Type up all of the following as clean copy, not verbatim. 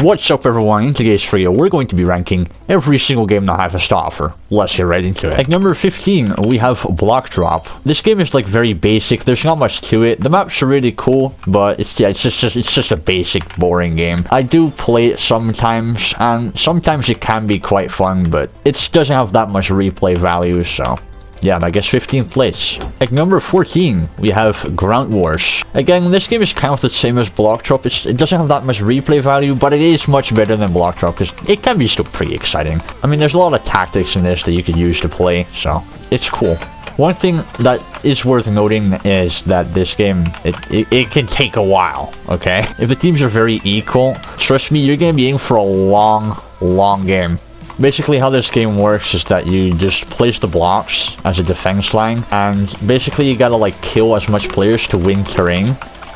What's up everyone, in today's video we're going to be ranking every single game that Hive has to offer. Let's get right into it. Like number 15, we have Block Drop. This game is like very basic, there's not much to it. The maps are really cool, but it's just a basic, boring game. I do play it sometimes, and sometimes it can be quite fun, but it doesn't have that much replay value, so... yeah, I guess 15th place. At number 14, we have Ground Wars. Again, this game is kind of the same as Block Drop. It doesn't have that much replay value, but it is much better than Block Drop because it can be still pretty exciting. I mean, there's a lot of tactics in this that you could use to play, so it's cool. One thing that is worth noting is that this game, it can take a while, okay? If the teams are very equal, trust me, you're gonna be in for a long game. Basically how this game works is that you just place the blocks as a defense line, and basically you gotta like kill as much players to win terrain.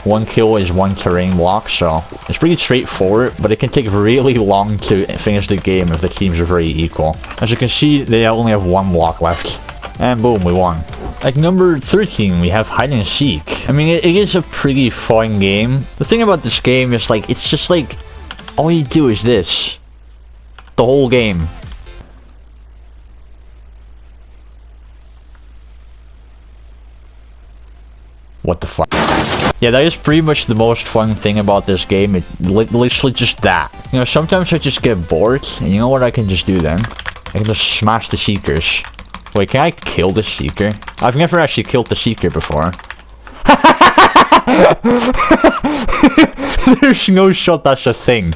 One kill is one terrain block, so it's pretty straightforward, but it can take really long to finish the game if the teams are very equal. As you can see, they only have one block left. And boom, we won. Like number 13, we have Hide and Seek. I mean, it is a pretty fun game. The thing about this game is like, it's just like, all you do is this. The whole game. What the fuck? Yeah, that is pretty much the most fun thing about this game. It's literally just that. You know, sometimes I just get bored, and you know what I can just do then? I can just smash the Seekers. Wait, can I kill the Seeker? I've never actually killed the Seeker before. There's no shot that's a thing.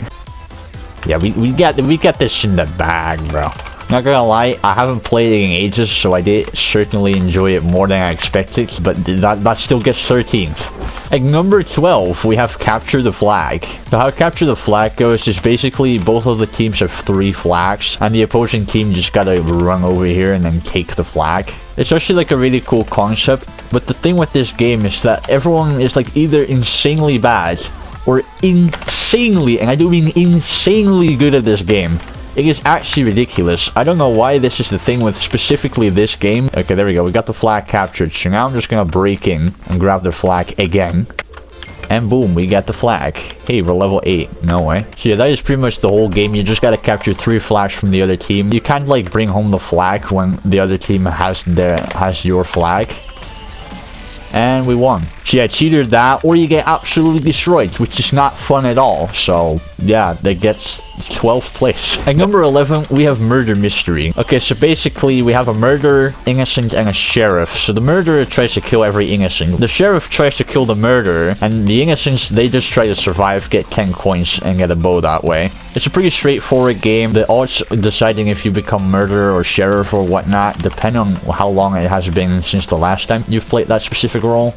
Yeah, we got this in the bag, bro. Not gonna lie, I haven't played it in ages, so I did certainly enjoy it more than I expected, but that still gets 13th. At number 12, we have Capture the Flag. So how Capture the Flag goes is basically both of the teams have 3 flags, and the opposing team just gotta run over here and then take the flag. It's actually like a really cool concept, but the thing with this game is that everyone is like either insanely bad or insanely, and I do mean insanely good at this game. It is actually ridiculous. I don't know why this is the thing with specifically this game. Okay, there we go. We got the flag captured. So now I'm just gonna break in and grab the flag again. And boom, we got the flag. Hey, we're level 8. No way. So yeah, that is pretty much the whole game. You just gotta capture 3 flags from the other team. You can't like bring home the flag when the other team has your flag. And we won. So yeah, it's either that or you get absolutely destroyed, which is not fun at all. So yeah, that gets 12th place. At number 11, we have Murder Mystery. Okay, so basically we have a murderer, innocent, and a sheriff. So the murderer tries to kill every innocent. The sheriff tries to kill the murderer, and the innocents, they just try to survive, get 10 coins, and get a bow that way. It's a pretty straightforward game. The odds deciding if you become murderer or sheriff or whatnot depend on how long it has been since the last time you've played that specific role.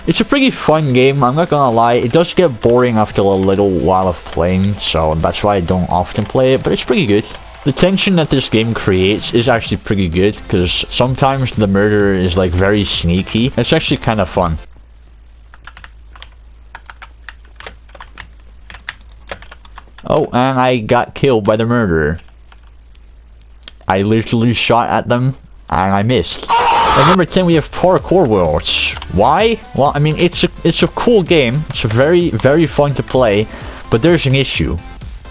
It's a pretty fun game, I'm not gonna lie. It does get boring after a little while of playing, so that's why I don't often play it, but it's pretty good. The tension that this game creates is actually pretty good, because sometimes the murderer is like very sneaky. It's actually kind of fun. Oh, and I got killed by the murderer. I literally shot at them, and I missed. At number 10, we have Parkour Worlds. Why? Well, I mean, it's a cool game. It's very fun to play, but there's an issue.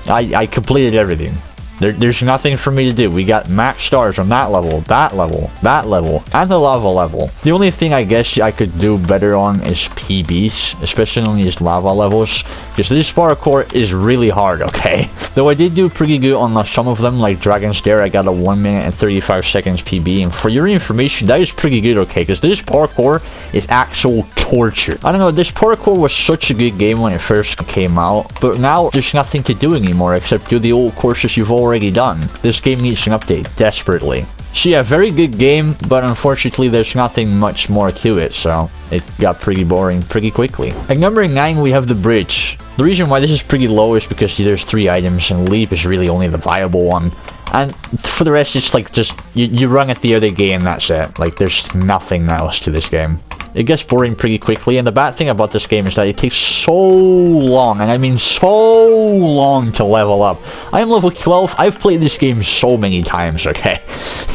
I completed everything. There's nothing for me to do. We got max stars on that level, that level, and the lava level. The only thing I guess I could do better on is PBs, especially on these lava levels, because this parkour is really hard, okay? Though I did do pretty good on some of them, like Dragon's Dare, I got a 1 minute and 35 seconds PB, and for your information, that is pretty good, okay? Because this parkour is actual torture. I don't know, this parkour was such a good game when it first came out, but now there's nothing to do anymore except do the old courses you've already done. This game needs an update, desperately. So yeah, very good game, but unfortunately there's nothing much more to it, so it got pretty boring pretty quickly. At number 9, we have The Bridge. The reason why this is pretty low is because there's 3 items, and Leap is really only the viable one. And for the rest, it's like just, you run at the other game, that's it. Like, there's nothing else to this game. It gets boring pretty quickly, and the bad thing about this game is that it takes so long, and I mean so long to level up. I am level 12, I've played this game so many times, okay?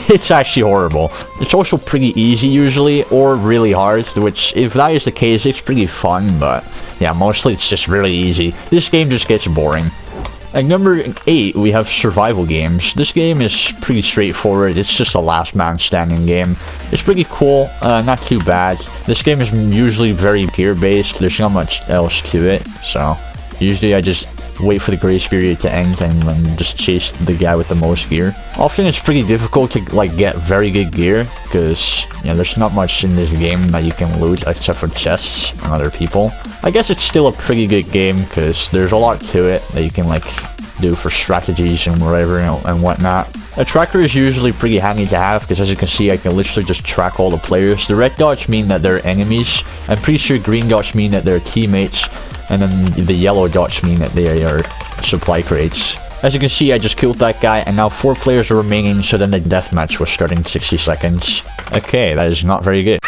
It's actually horrible. It's also pretty easy usually, or really hard, which if that is the case, it's pretty fun, but Yeah, mostly it's just really easy. This game just gets boring. At number 8, we have survival games. This game is pretty straightforward. It's just a last man standing game. It's pretty cool, not too bad. This game is usually very gear based. There's not much else to it, so usually I just wait for the grace period to end and then just chase the guy with the most gear. Often it's pretty difficult to like get very good gear because, you know, there's not much in this game that you can loot except for chests and other people. I guess it's still a pretty good game because there's a lot to it that you can like do for strategies and whatever, you know, and whatnot. A tracker is usually pretty handy to have because, as you can see, I can literally just track all the players. The red dots mean that they're enemies. I'm pretty sure green dots mean that they're teammates. And then the yellow dots mean that they are supply crates. As you can see, I just killed that guy, and now 4 players are remaining, so then the deathmatch will start in 60 seconds. Okay, that is not very good.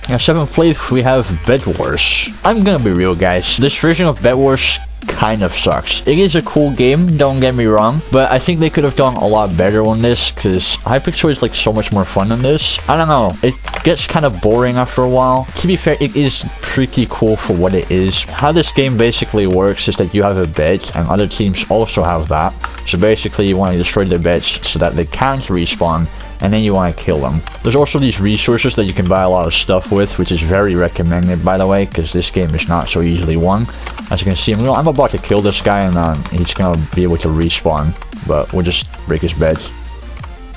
Now, 7th place, we have Bedwars. I'm gonna be real, guys. This version of Bedwars kind of sucks. It is a cool game, don't get me wrong, but I think they could have done a lot better on this because Hypixel is like so much more fun than this. I don't know, it gets kind of boring after a while. To be fair, it is pretty cool for what it is. How this game basically works is that you have a bed and other teams also have that. So basically you want to destroy their beds so that they can't respawn, and then you want to kill them. There's also these resources that you can buy a lot of stuff with, which is very recommended, by the way, because this game is not so easily won. As you can see, I'm about to kill this guy, and he's gonna be able to respawn, but we'll just break his bed.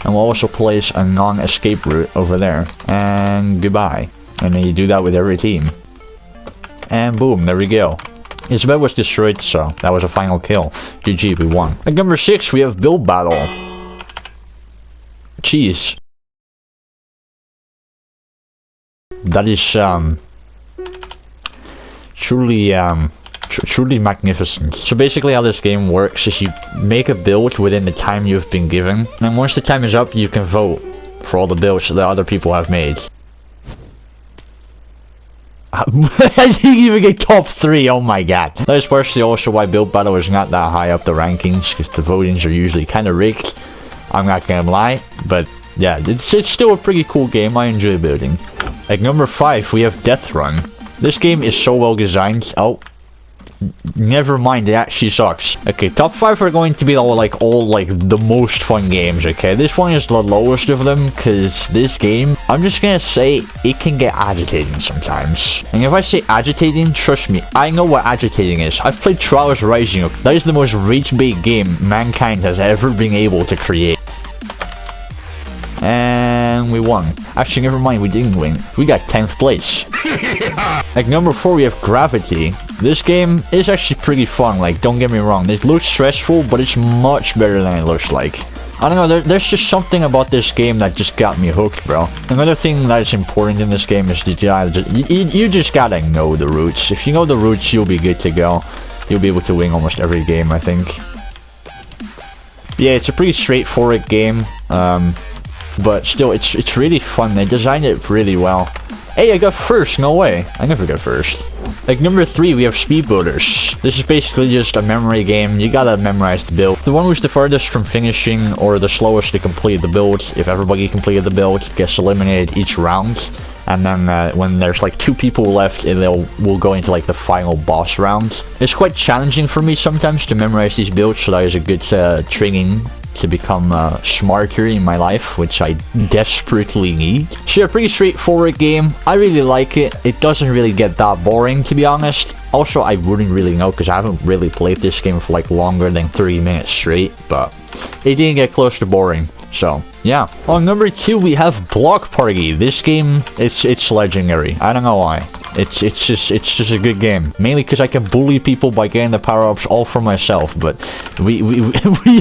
And we'll also place a non-escape route over there, and goodbye. And then you do that with every team. And boom, there we go. His bed was destroyed, so that was a final kill. GG, we won. At number 6, we have Build Battle. Jeez. That is, truly magnificent. So basically how this game works is you make a build within the time you've been given, and once the time is up, you can vote for all the builds that other people have made. I didn't even get top 3, oh my god. That is partially also why Build Battle is not that high up the rankings, because the votings are usually kind of rigged. I'm not gonna lie, but yeah, it's still a pretty cool game. I enjoy building. At number 5, we have Death Run. This game is so well designed. Oh, never mind, it actually sucks. Okay, top 5 are going to be all the most fun games, okay? This one is the lowest of them, because this game, I'm just gonna say, it can get agitating sometimes. And if I say agitating, trust me, I know what agitating is. I've played Trials Rising. That is the most rage-bait game mankind has ever been able to create. And we won. Actually, never mind, we didn't win. We got 10th place. At number 4, we have Gravity. This game is actually pretty fun, like, don't get me wrong. It looks stressful, but it's much better than it looks like. I don't know, there's just something about this game that just got me hooked, bro. Another thing that is important in this game is that you just gotta know the routes. If you know the routes, you'll be good to go. You'll be able to win almost every game, I think. Yeah, it's a pretty straightforward game. But still, it's really fun. They designed it really well. Hey, I got first. No way. I never got first. Like number 3, we have Speed Builders. This is basically just a memory game. You gotta memorize the build. The one who's the farthest from finishing or the slowest to complete the build, if everybody completed the build, gets eliminated each round. And then when there's like 2 people left, we'll go into like the final boss round. It's quite challenging for me sometimes to memorize these builds, so that is a good training to become smarter in my life, which I desperately need. So yeah, pretty straightforward game. I really like it. It doesn't really get that boring, to be honest. Also, I wouldn't really know because I haven't really played this game for like longer than 30 minutes straight, but it didn't get close to boring. So yeah. On number 2, we have Block Party. This game, it's legendary. I don't know why. It's just a good game. Mainly because I can bully people by getting the power-ups all for myself, but we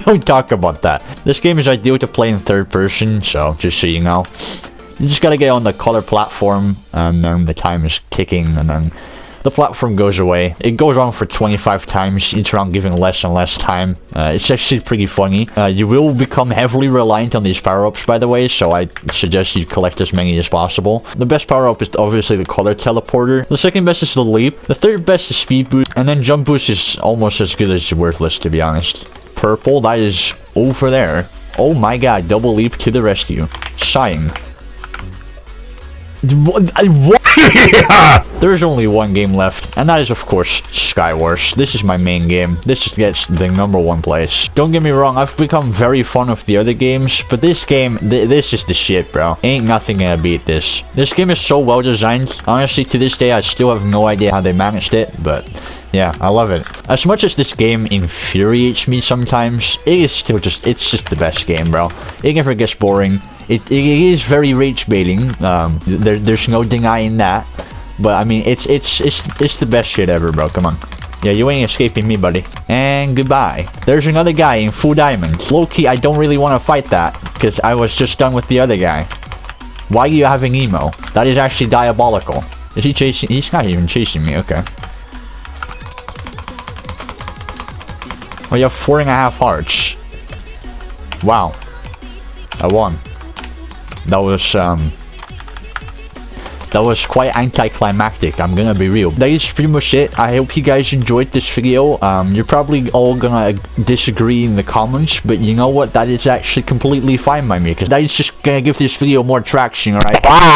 don't talk about that. This game is ideal to play in 3rd person, so just so you know. You just gotta get on the color platform, and then the time is ticking, and then the platform goes away. It goes on for 25 times, each round giving less and less time. It's actually pretty funny. You will become heavily reliant on these power-ups, by the way, so I suggest you collect as many as possible. The best power-up is obviously the color teleporter. The second best is the leap. The third best is speed boost. And then jump boost is almost as good as worthless, to be honest. Purple, that is over there. Oh my god, double leap to the rescue. Sighing. What? There's only one game left, and that is of course Skywars. This is my main game. This gets the #1 place. Don't get me wrong, I've become very fond of the other games, but this game, this is the shit, bro. Ain't nothing gonna beat this. This game is so well designed. Honestly, to this day, I still have no idea how they managed it, but yeah, I love it. As much as this game infuriates me sometimes, it is still it's just the best game, bro. It never gets boring. It is very rage baiting. There's no denying that. But I mean, it's the best shit ever, bro. Come on. Yeah, you ain't escaping me, buddy. And goodbye. There's another guy in full diamonds. Low-key, I don't really want to fight that, because I was just done with the other guy. Why are you having emo? That is actually diabolical. Is he chasing? He's not even chasing me. Okay. Oh, you have 4.5 hearts. Wow. I won. That was quite anticlimactic, I'm gonna be real. That is pretty much it. I hope you guys enjoyed this video. You're probably all gonna disagree in the comments, but you know what? That is actually completely fine by me, because that is just gonna give this video more traction, alright? Bye!